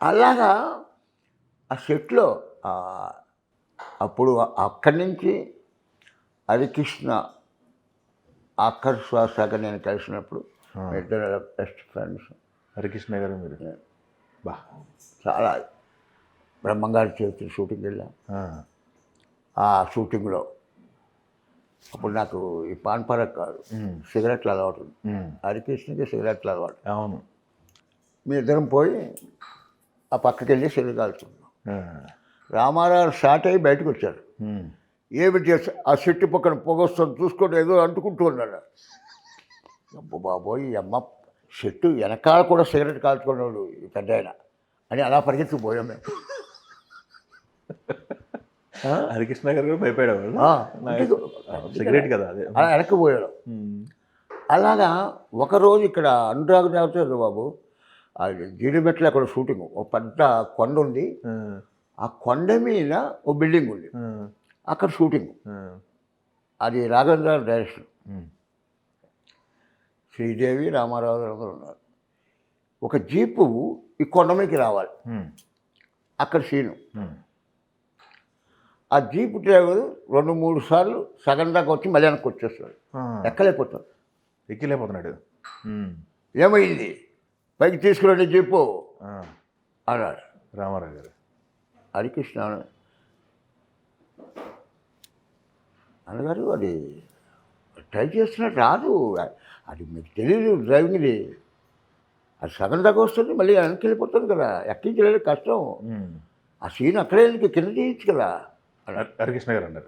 అలాగా ఆ సెట్లో అప్పుడు అక్కడి నుంచి హరికృష్ణ ఆఖరి శ్వాసగా నేను కలిసినప్పుడు ఇద్దరు బెస్ట్ ఫ్రెండ్స్. హరికృష్ణ గారు మీరు బా చాలా బ్రహ్మంగారి చేతి షూటింగ్ వెళ్ళాం. ఆ షూటింగ్లో అప్పుడు నాకు ఈ పాన్ పరక్ కాదు, సిగరెట్లు అలవాటు ఉంది. హరికృష్ణకి సిగరెట్లు అలవాటు. అవును. మీ ఇద్దరం పోయి ఆ పక్కకి వెళ్ళి సిగరెట్ కాల్చుకున్నాం. రామారావు షాట్ అయ్యి బయటకు వచ్చారు. ఏమి చేస్తా ఆ చెట్టు పక్కన పొగొస్తాను చూసుకొని ఏదో అంటుకుంటూ ఉన్నాడు. అబ్బో బాబోయ్, ఈ అమ్మ చెట్టు వెనకాల కూడా సిగరెట్ కాల్చుకున్నాడు ఈ పెద్ద ఆయన అని అలా పరిగెత్తుకుపోయాం మేము. హరికృష్ణ గారు కూడా భయపడేవాళ్ళు. సిగరెట్ కదా అదే. అలా వెనక్కిపోయాడు. అలాగా ఒకరోజు ఇక్కడ అనురాగ్ దేవత బాబు జీడిమెట్ల అక్కడ షూటింగ్, ఒక పెద్ద కొండ ఉంది. ఆ కొండ మీద ఓ బిల్డింగ్ ఉంది, అక్కడ షూటింగ్. అది రాఘవేంద్ర డైరెక్షన్. శ్రీదేవి, రామారావు అందరూ ఉన్నారు. ఒక జీపు ఈ కొండ మీదకి రావాలి, అక్కడ సీను. ఆ జీపు డ్రైవర్ 2-3 సార్లు సగం దాకా వచ్చి మళ్ళీ వెనక్కి వచ్చేస్తాడు. ఎక్కలేకపోతాడు. ఎక్కిలేకపోతున్నాడు. ఏమైంది, పైకి తీసుకురండి జీపు అన్నాడు రామారావు గారు. హరికృష్ణ అన్నగారు, అది ట్రై చేస్తున్నట్టు రాదు, అది మీకు తెలియదు డ్రైవింగ్ది. అది సగం దాకా వస్తుంది మళ్ళీ వెనక్కి వెళ్ళిపోతుంది కదా, ఎక్కించలేదు కష్టం. ఆ సీన్ అక్కడే కింద తీయచ్చు కదా హరికృష్ణ గారు అన్నారు.